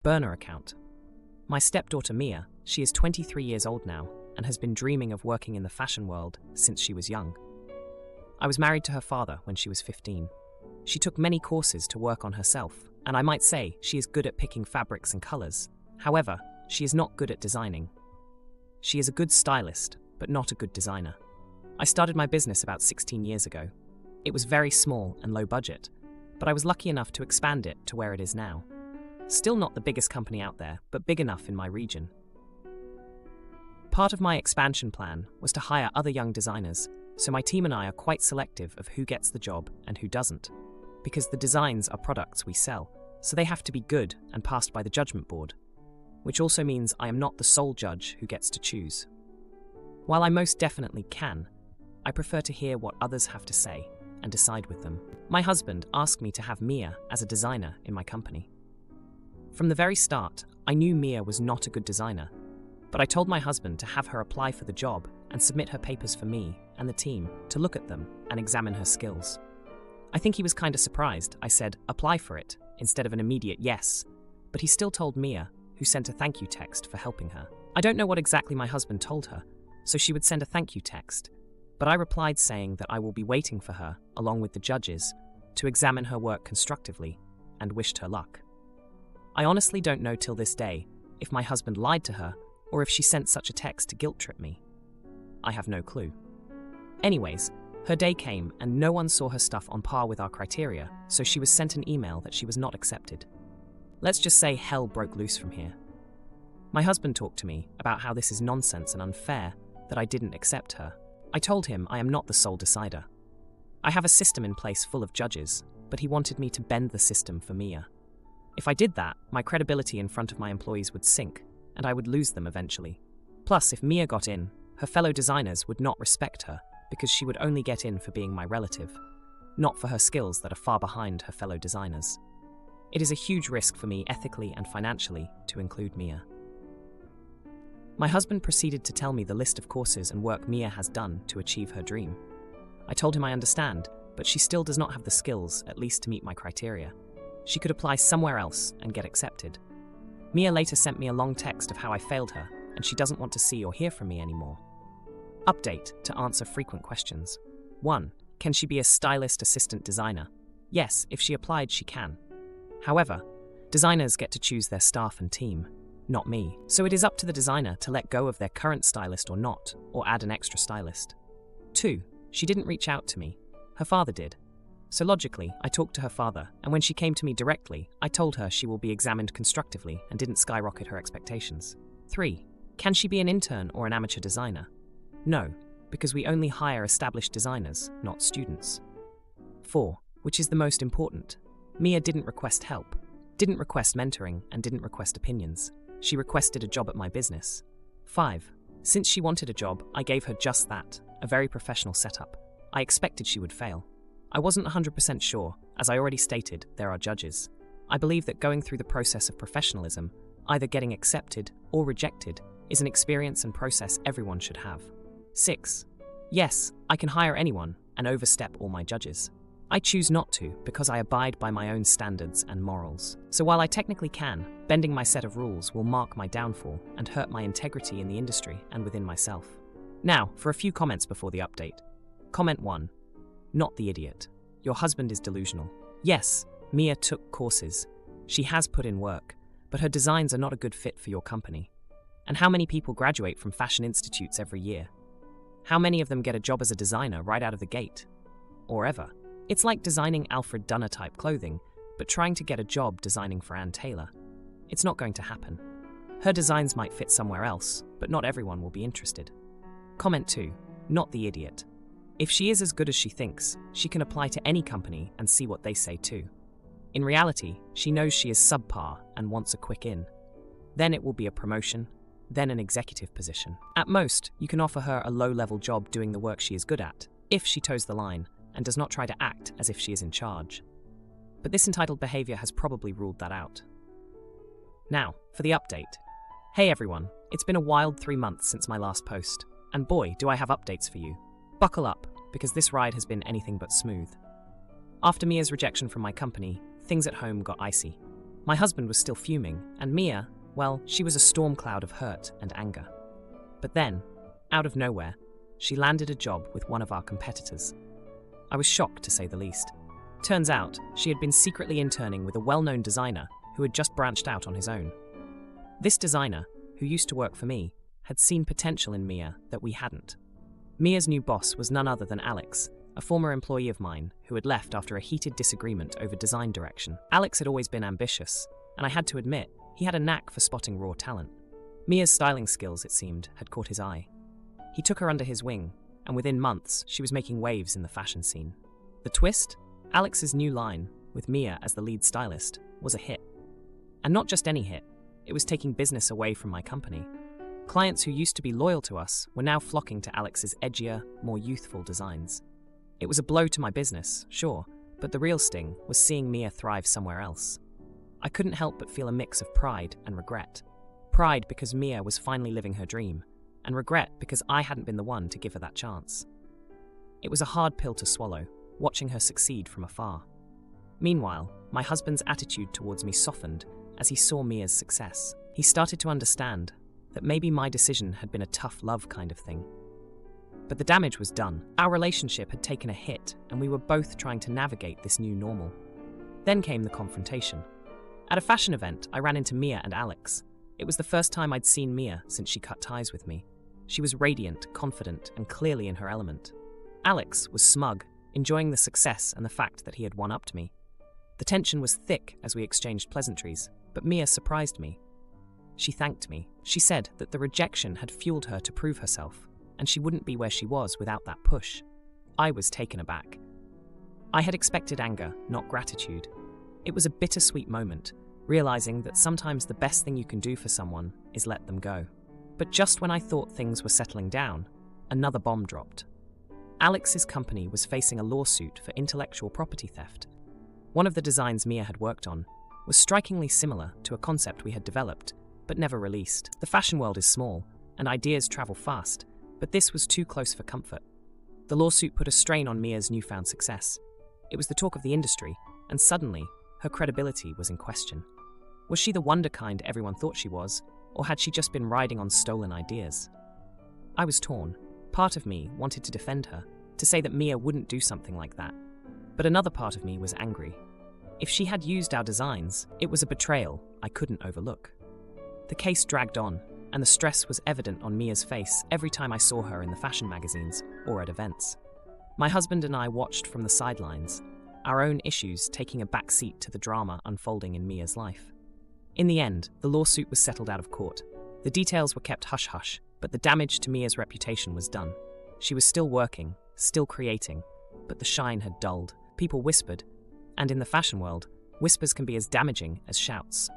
Burner account. My stepdaughter Mia, she is 23 years old now and has been dreaming of working in the fashion world since she was young. I was married to her father when she was 15. She took many courses to work on herself, and I might say she is good at picking fabrics and colors. However, she is not good at designing. She is a good stylist, but not a good designer. I started my business about 16 years ago. It was very small and low budget, but I was lucky enough to expand it to where it is now. Still not the biggest company out there, but big enough in my region. Part of my expansion plan was to hire other young designers, so my team and I are quite selective of who gets the job and who doesn't, because the designs are products we sell, so they have to be good and passed by the judgment board, which also means I am not the sole judge who gets to choose. While I most definitely can, I prefer to hear what others have to say and decide with them. My husband asked me to have Mia as a designer in my company. From the very start, I knew Mia was not a good designer, but I told my husband to have her apply for the job and submit her papers for me and the team to look at them and examine her skills. I think he was kind of surprised I said apply for it instead of an immediate yes, but he still told Mia, who sent a thank you text for helping her. I don't know what exactly my husband told her, so she would send a thank you text, but I replied saying that I will be waiting for her, along with the judges, to examine her work constructively and wished her luck. I honestly don't know till this day if my husband lied to her or if she sent such a text to guilt-trip me. I have no clue. Anyways, her day came and no one saw her stuff on par with our criteria, so she was sent an email that she was not accepted. Let's just say hell broke loose from here. My husband talked to me about how this is nonsense and unfair that I didn't accept her. I told him I am not the sole decider. I have a system in place full of judges, but he wanted me to bend the system for Mia. If I did that, my credibility in front of my employees would sink, and I would lose them eventually. Plus, if Mia got in, her fellow designers would not respect her because she would only get in for being my relative, not for her skills that are far behind her fellow designers. It is a huge risk for me ethically and financially to include Mia. My husband proceeded to tell me the list of courses and work Mia has done to achieve her dream. I told him I understand, but she still does not have the skills, at least to meet my criteria. She could apply somewhere else and get accepted. Mia later sent me a long text of how I failed her, and she doesn't want to see or hear from me anymore. Update to answer frequent questions. 1. Can she be a stylist assistant designer? Yes, if she applied, she can. However, designers get to choose their staff and team, not me. So it is up to the designer to let go of their current stylist or not, or add an extra stylist. 2. She didn't reach out to me. Her father did. So logically, I talked to her father, and when she came to me directly, I told her she will be examined constructively and didn't skyrocket her expectations. 3. Can she be an intern or an amateur designer? No, because we only hire established designers, not students. 4. Which is the most important. Mia didn't request help, didn't request mentoring, and didn't request opinions. She requested a job at my business. 5. Since she wanted a job, I gave her just that, a very professional setup. I expected she would fail. I wasn't 100% sure, as I already stated, there are judges. I believe that going through the process of professionalism, either getting accepted or rejected, is an experience and process everyone should have. 6. Yes, I can hire anyone and overstep all my judges. I choose not to because I abide by my own standards and morals. So while I technically can, bending my set of rules will mark my downfall and hurt my integrity in the industry and within myself. Now, for a few comments before the update. Comment 1. Not the idiot. Your husband is delusional. Yes, Mia took courses. She has put in work, but her designs are not a good fit for your company. And how many people graduate from fashion institutes every year? How many of them get a job as a designer right out of the gate? Or ever? It's like designing Alfred Dunner type clothing, but trying to get a job designing for Ann Taylor. It's not going to happen. Her designs might fit somewhere else, but not everyone will be interested. Comment 2. Not the idiot. If she is as good as she thinks, she can apply to any company and see what they say too. In reality, she knows she is subpar and wants a quick in. Then it will be a promotion, then an executive position. At most, you can offer her a low-level job doing the work she is good at, if she toes the line and does not try to act as if she is in charge. But this entitled behavior has probably ruled that out. Now, for the update. Hey everyone, it's been a wild 3 months since my last post, and boy, do I have updates for you. Buckle up, because this ride has been anything but smooth. After Mia's rejection from my company, things at home got icy. My husband was still fuming, and Mia, well, she was a storm cloud of hurt and anger. But then, out of nowhere, she landed a job with one of our competitors. I was shocked, to say the least. Turns out, she had been secretly interning with a well-known designer who had just branched out on his own. This designer, who used to work for me, had seen potential in Mia that we hadn't. Mia's new boss was none other than Alex, a former employee of mine who had left after a heated disagreement over design direction. Alex had always been ambitious, and I had to admit, he had a knack for spotting raw talent. Mia's styling skills, it seemed, had caught his eye. He took her under his wing, and within months, she was making waves in the fashion scene. The twist? Alex's new line, with Mia as the lead stylist, was a hit. And not just any hit, it was taking business away from my company. Clients who used to be loyal to us were now flocking to Alex's edgier, more youthful designs. It was a blow to my business, sure, but the real sting was seeing Mia thrive somewhere else. I couldn't help but feel a mix of pride and regret. Pride because Mia was finally living her dream, and regret because I hadn't been the one to give her that chance. It was a hard pill to swallow, watching her succeed from afar. Meanwhile, my husband's attitude towards me softened as he saw Mia's success. He started to understand that maybe my decision had been a tough love kind of thing. But the damage was done. Our relationship had taken a hit, and we were both trying to navigate this new normal. Then came the confrontation. At a fashion event, I ran into Mia and Alex. It was the first time I'd seen Mia since she cut ties with me. She was radiant, confident, and clearly in her element. Alex was smug, enjoying the success and the fact that he had one-upped me. The tension was thick as we exchanged pleasantries, but Mia surprised me. She thanked me. She said that the rejection had fueled her to prove herself, and she wouldn't be where she was without that push. I was taken aback. I had expected anger, not gratitude. It was a bittersweet moment, realizing that sometimes the best thing you can do for someone is let them go. But just when I thought things were settling down, another bomb dropped. Alex's company was facing a lawsuit for intellectual property theft. One of the designs Mia had worked on was strikingly similar to a concept we had developed, but never released. The fashion world is small, and ideas travel fast, but this was too close for comfort. The lawsuit put a strain on Mia's newfound success. It was the talk of the industry, and suddenly, her credibility was in question. Was she the wonderkind everyone thought she was, or had she just been riding on stolen ideas? I was torn. Part of me wanted to defend her, to say that Mia wouldn't do something like that. But another part of me was angry. If she had used our designs, it was a betrayal I couldn't overlook. The case dragged on, and the stress was evident on Mia's face every time I saw her in the fashion magazines or at events. My husband and I watched from the sidelines, our own issues taking a back seat to the drama unfolding in Mia's life. In the end, the lawsuit was settled out of court. The details were kept hush-hush, but the damage to Mia's reputation was done. She was still working, still creating, but the shine had dulled. People whispered, and in the fashion world, whispers can be as damaging as shouts.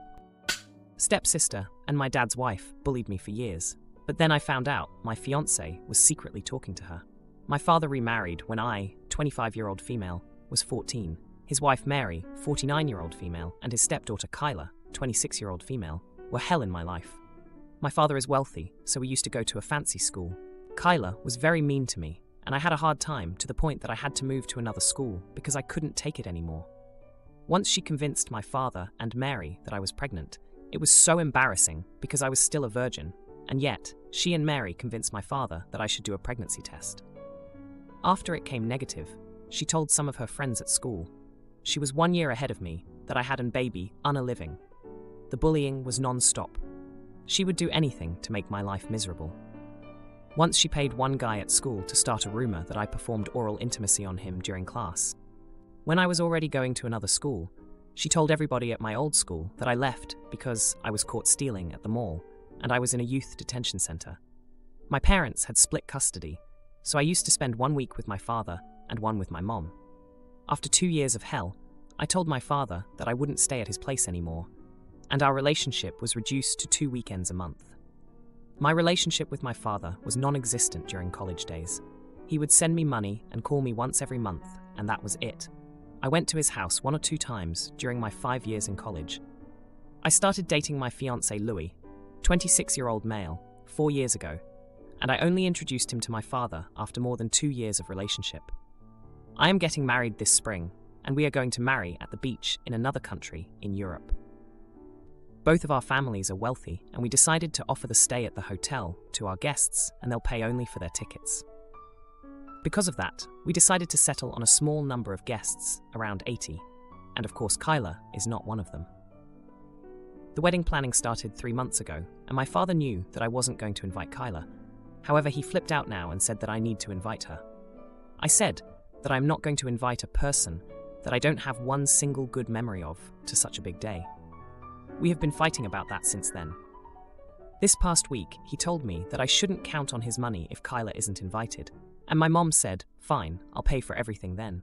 Stepsister and my dad's wife bullied me for years, but then I found out my fiancé was secretly talking to her. My father remarried when I, 25-year-old female, was 14. His wife Mary, 49-year-old female, and his stepdaughter Kyla, 26-year-old female, were hell in my life. My father is wealthy, so we used to go to a fancy school. Kyla was very mean to me, and I had a hard time to the point that I had to move to another school because I couldn't take it anymore. Once she convinced my father and Mary that I was pregnant, it was so embarrassing because I was still a virgin, and yet she and Mary convinced my father that I should do a pregnancy test. After it came negative, she told some of her friends at school. She was 1 year ahead of me, that I had a baby unaliving. The bullying was non-stop. She would do anything to make my life miserable. Once she paid one guy at school to start a rumor that I performed oral intimacy on him during class. When I was already going to another school, she told everybody at my old school that I left because I was caught stealing at the mall and I was in a youth detention center. My parents had split custody, so I used to spend 1 week with my father and 1 with my mom. After 2 years of hell, I told my father that I wouldn't stay at his place anymore, and our relationship was reduced to 2 weekends a month. My relationship with my father was non-existent during college days. He would send me money and call me once every month, and that was it. I went to his house 1 or 2 times during my 5 years in college. I started dating my fiancé Louis, 26-year-old male, 4 years ago, and I only introduced him to my father after more than 2 years of relationship. I am getting married this spring, and we are going to marry at the beach in another country in Europe. Both of our families are wealthy, and we decided to offer the stay at the hotel to our guests, and they'll pay only for their tickets. Because of that, we decided to settle on a small number of guests, around 80, and of course Kyla is not one of them. The wedding planning started 3 months ago, and my father knew that I wasn't going to invite Kyla. However, he flipped out now and said that I need to invite her. I said that I'm not going to invite a person that I don't have one single good memory of to such a big day. We have been fighting about that since then. This past week, he told me that I shouldn't count on his money if Kyla isn't invited, and my mom said, fine, I'll pay for everything then.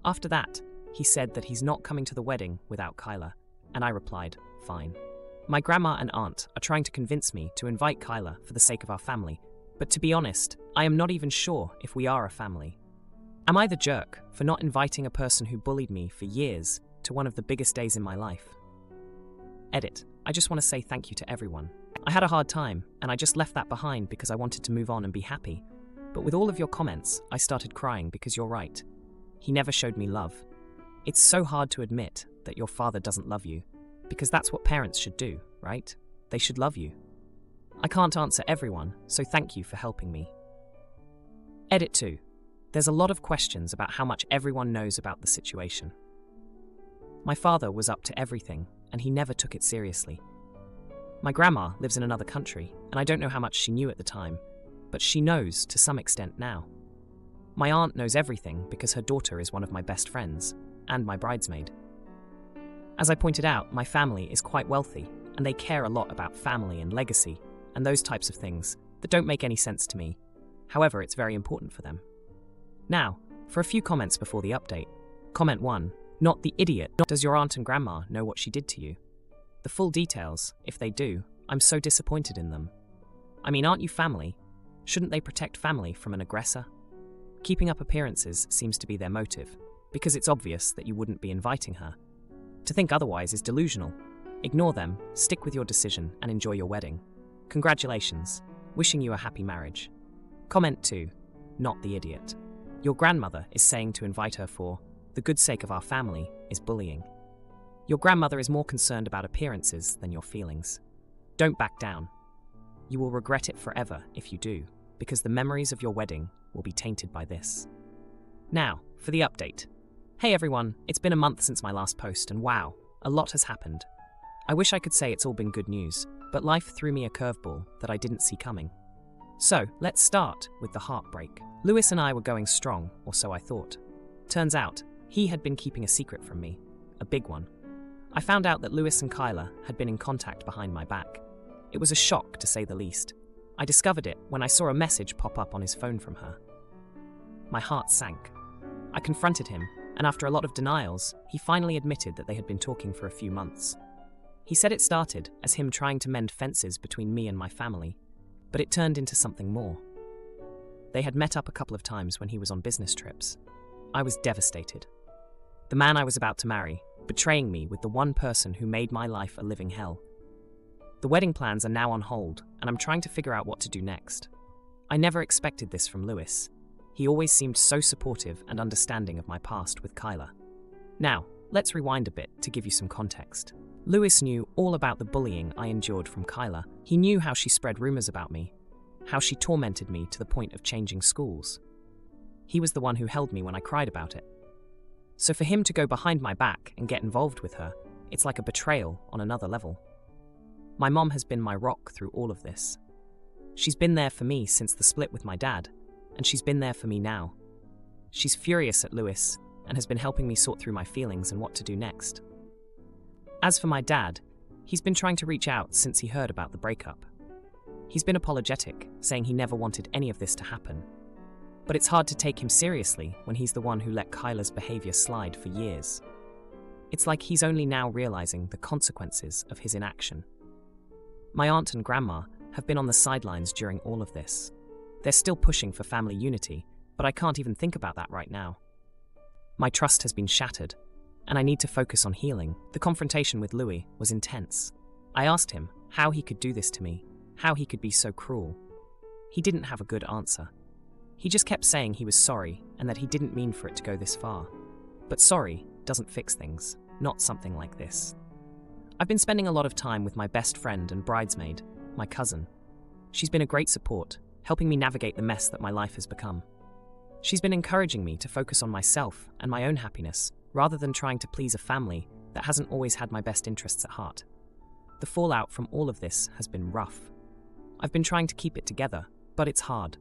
After that, he said that he's not coming to the wedding without Kyla, and I replied, fine. My grandma and aunt are trying to convince me to invite Kyla for the sake of our family, but to be honest, I am not even sure if we are a family. Am I the jerk for not inviting a person who bullied me for years to one of the biggest days in my life? Edit. I just want to say thank you to everyone. I had a hard time, and I just left that behind because I wanted to move on and be happy. But with all of your comments, I started crying because you're right. He never showed me love. It's so hard to admit that your father doesn't love you, because that's what parents should do, right? They should love you. I can't answer everyone, so thank you for helping me. Edit 2. There's a lot of questions about how much everyone knows about the situation. My father was up to everything, and he never took it seriously. My grandma lives in another country, and I don't know how much she knew at the time, but she knows to some extent now. My aunt knows everything because her daughter is one of my best friends, and my bridesmaid. As I pointed out, my family is quite wealthy, and they care a lot about family and legacy, and those types of things that don't make any sense to me. However, it's very important for them. Now, for a few comments before the update. Comment 1. Not the idiot. Does your aunt and grandma know what she did to you? The full details, if they do, I'm so disappointed in them. I mean, aren't you family? Shouldn't they protect family from an aggressor? Keeping up appearances seems to be their motive, because it's obvious that you wouldn't be inviting her. To think otherwise is delusional. Ignore them, stick with your decision, and enjoy your wedding. Congratulations. Wishing you a happy marriage. Comment 2. Not the idiot. Your grandmother is saying to invite her for the good sake of our family is bullying. Your grandmother is more concerned about appearances than your feelings. Don't back down. You will regret it forever if you do, because the memories of your wedding will be tainted by this. Now, for the update. Hey everyone, it's been a month since my last post, and wow, a lot has happened. I wish I could say it's all been good news, but life threw me a curveball that I didn't see coming. So, let's start with the heartbreak. Lewis and I were going strong, or so I thought. Turns out, he had been keeping a secret from me, a big one. I found out that Lewis and Kyla had been in contact behind my back. It was a shock, to say the least. I discovered it when I saw a message pop up on his phone from her. My heart sank. I confronted him, and after a lot of denials, he finally admitted that they had been talking for a few months. He said it started as him trying to mend fences between me and my family, but it turned into something more. They had met up a couple of times when he was on business trips. I was devastated. The man I was about to marry, betraying me with the one person who made my life a living hell. The wedding plans are now on hold, and I'm trying to figure out what to do next. I never expected this from Lewis. He always seemed so supportive and understanding of my past with Kyla. Now, let's rewind a bit to give you some context. Lewis knew all about the bullying I endured from Kyla. He knew how she spread rumors about me, how she tormented me to the point of changing schools. He was the one who held me when I cried about it. So for him to go behind my back and get involved with her, it's like a betrayal on another level. My mom has been my rock through all of this. She's been there for me since the split with my dad, and she's been there for me now. She's furious at Lewis and has been helping me sort through my feelings and what to do next. As for my dad, he's been trying to reach out since he heard about the breakup. He's been apologetic, saying he never wanted any of this to happen. But it's hard to take him seriously when he's the one who let Kyla's behavior slide for years. It's like he's only now realizing the consequences of his inaction. My aunt and grandma have been on the sidelines during all of this. They're still pushing for family unity, but I can't even think about that right now. My trust has been shattered, and I need to focus on healing. The confrontation with Louis was intense. I asked him how he could do this to me, how he could be so cruel. He didn't have a good answer. He just kept saying he was sorry and that he didn't mean for it to go this far. But sorry doesn't fix things, not something like this. I've been spending a lot of time with my best friend and bridesmaid, my cousin. She's been a great support, helping me navigate the mess that my life has become. She's been encouraging me to focus on myself and my own happiness, rather than trying to please a family that hasn't always had my best interests at heart. The fallout from all of this has been rough. I've been trying to keep it together, but it's hard.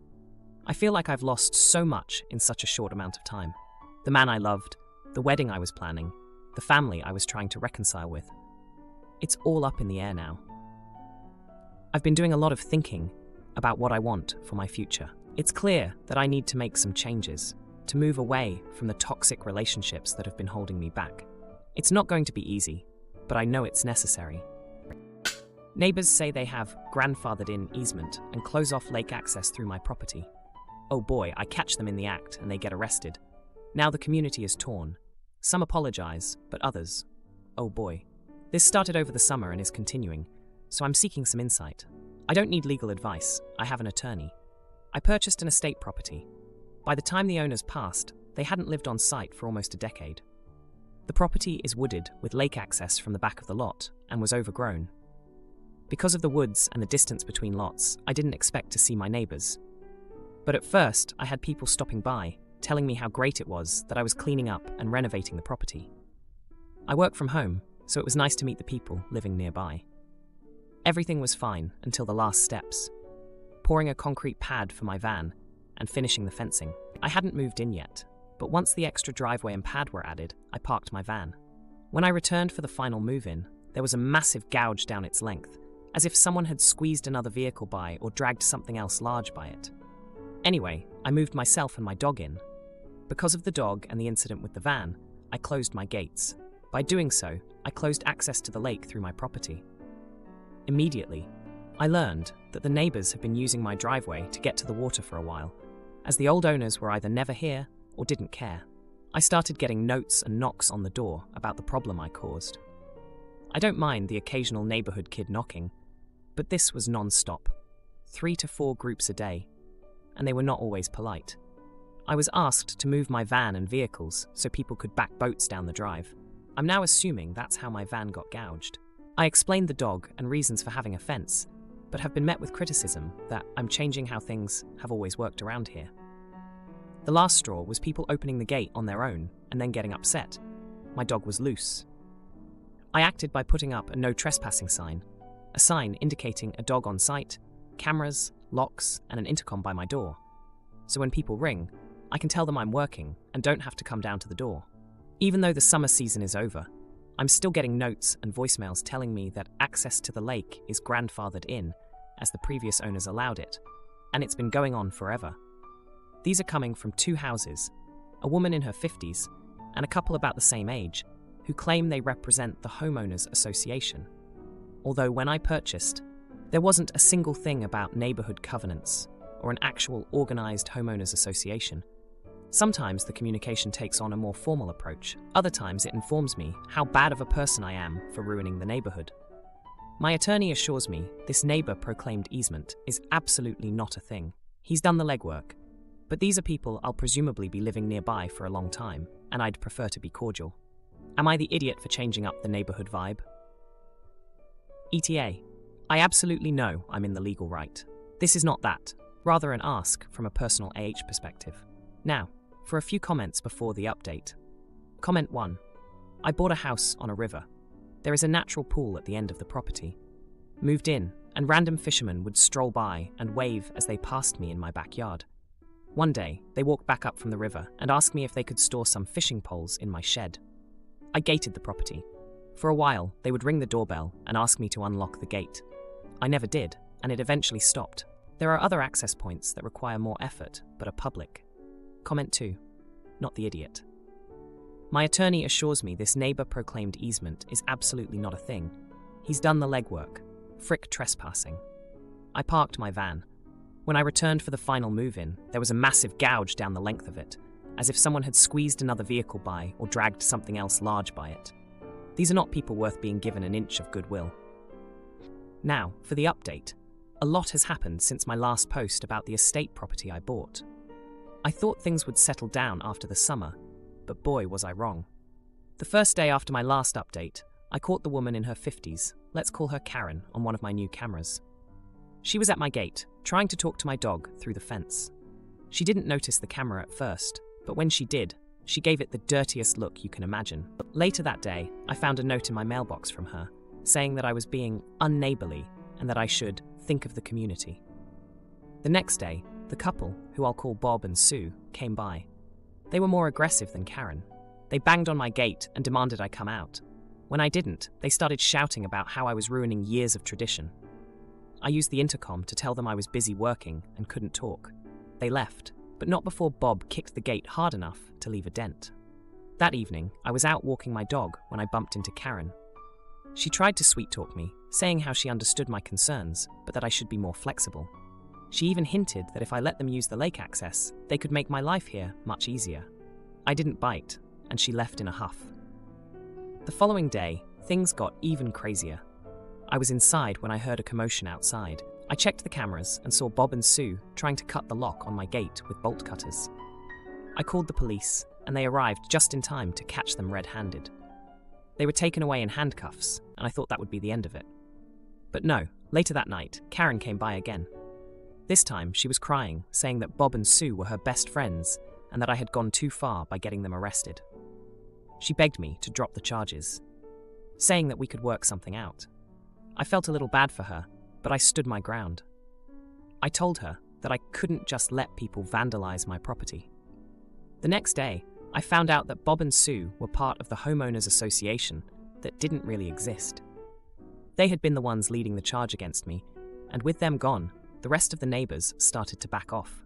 I feel like I've lost so much in such a short amount of time. The man I loved, the wedding I was planning, the family I was trying to reconcile with. It's all up in the air now. I've been doing a lot of thinking about what I want for my future. It's clear that I need to make some changes, to move away from the toxic relationships that have been holding me back. It's not going to be easy, but I know it's necessary. Neighbors say they have grandfathered-in easement and close off lake access through my property. Oh boy, I catch them in the act and they get arrested. Now the community is torn. Some apologize, but others, oh boy. This started over the summer and is continuing, so I'm seeking some insight. I don't need legal advice, I have an attorney. I purchased an estate property. By the time the owners passed, they hadn't lived on site for almost a decade. The property is wooded with lake access from the back of the lot and was overgrown. Because of the woods and the distance between lots, I didn't expect to see my neighbors. But at first, I had people stopping by, telling me how great it was that I was cleaning up and renovating the property. I work from home, so it was nice to meet the people living nearby. Everything was fine until the last steps. Pouring a concrete pad for my van and finishing the fencing. I hadn't moved in yet, but once the extra driveway and pad were added, I parked my van. When I returned for the final move-in, there was a massive gouge down its length, as if someone had squeezed another vehicle by or dragged something else large by it. Anyway, I moved myself and my dog in. Because of the dog and the incident with the van, I closed my gates. By doing so, I closed access to the lake through my property. Immediately, I learned that the neighbors had been using my driveway to get to the water for a while, as the old owners were either never here or didn't care. I started getting notes and knocks on the door about the problem I caused. I don't mind the occasional neighborhood kid knocking, but this was non-stop, 3 to 4 groups a day, and they were not always polite. I was asked to move my van and vehicles so people could back boats down the drive. I'm now assuming that's how my van got gouged. I explained the dog and reasons for having a fence, but have been met with criticism that I'm changing how things have always worked around here. The last straw was people opening the gate on their own and then getting upset. My dog was loose. I acted by putting up a no trespassing sign, a sign indicating a dog on site, cameras, locks, and an intercom by my door. So when people ring, I can tell them I'm working and don't have to come down to the door. Even though the summer season is over, I'm still getting notes and voicemails telling me that access to the lake is grandfathered in, as the previous owners allowed it, and it's been going on forever. These are coming from 2 houses, a woman in her 50s and a couple about the same age, who claim they represent the Homeowners Association. Although when I purchased, there wasn't a single thing about neighborhood covenants or an actual organized homeowners association. Sometimes the communication takes on a more formal approach. Other times it informs me how bad of a person I am for ruining the neighborhood. My attorney assures me this neighbor-proclaimed easement is absolutely not a thing. He's done the legwork, but these are people I'll presumably be living nearby for a long time, and I'd prefer to be cordial. Am I the idiot for changing up the neighborhood vibe? ETA. I absolutely know I'm in the legal right. This is not that, rather an ask from a personal AH perspective. Now, for a few comments before the update. Comment 1. I bought a house on a river. There is a natural pool at the end of the property. Moved in, and random fishermen would stroll by and wave as they passed me in my backyard. One day, they walked back up from the river and asked me if they could store some fishing poles in my shed. I gated the property. For a while, they would ring the doorbell and ask me to unlock the gate. I never did, and it eventually stopped. There are other access points that require more effort, but are public. Comment 2. Not the idiot. My attorney assures me this neighbor-proclaimed easement is absolutely not a thing. He's done the legwork. Frick trespassing. I parked my van. When I returned for the final move-in, there was a massive gouge down the length of it, as if someone had squeezed another vehicle by or dragged something else large by it. These are not people worth being given an inch of goodwill. Now, for the update. A lot has happened since my last post about the estate property I bought. I thought things would settle down after the summer, but boy was I wrong. The first day after my last update, I caught the woman in her 50s, let's call her Karen, on one of my new cameras. She was at my gate, trying to talk to my dog through the fence. She didn't notice the camera at first, but when she did, she gave it the dirtiest look you can imagine. Later that day, I found a note in my mailbox from her, saying that I was being unneighborly and that I should think of the community. The next day, the couple, who I'll call Bob and Sue, came by. They were more aggressive than Karen. They banged on my gate and demanded I come out. When I didn't, they started shouting about how I was ruining years of tradition. I used the intercom to tell them I was busy working and couldn't talk. They left, but not before Bob kicked the gate hard enough to leave a dent. That evening, I was out walking my dog when I bumped into Karen. She tried to sweet-talk me, saying how she understood my concerns, but that I should be more flexible. She even hinted that if I let them use the lake access, they could make my life here much easier. I didn't bite, and she left in a huff. The following day, things got even crazier. I was inside when I heard a commotion outside. I checked the cameras and saw Bob and Sue trying to cut the lock on my gate with bolt cutters. I called the police, and they arrived just in time to catch them red-handed. They were taken away in handcuffs, and I thought that would be the end of it. But no, later that night, Karen came by again. This time, she was crying, saying that Bob and Sue were her best friends and that I had gone too far by getting them arrested. She begged me to drop the charges, saying that we could work something out. I felt a little bad for her, but I stood my ground. I told her that I couldn't just let people vandalize my property. The next day, I found out that Bob and Sue were part of the homeowners association that didn't really exist. They had been the ones leading the charge against me, and with them gone, the rest of the neighbors started to back off.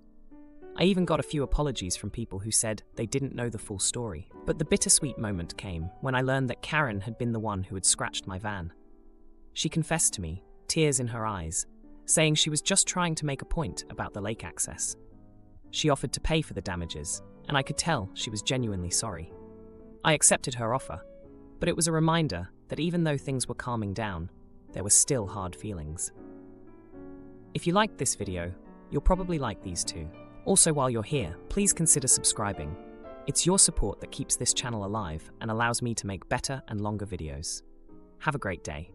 I even got a few apologies from people who said they didn't know the full story. But the bittersweet moment came when I learned that Karen had been the one who had scratched my van. She confessed to me, tears in her eyes, saying she was just trying to make a point about the lake access. She offered to pay for the damages, and I could tell she was genuinely sorry. I accepted her offer, but it was a reminder that even though things were calming down, there were still hard feelings. If you liked this video, you'll probably like these too. Also, while you're here, please consider subscribing. It's your support that keeps this channel alive and allows me to make better and longer videos. Have a great day.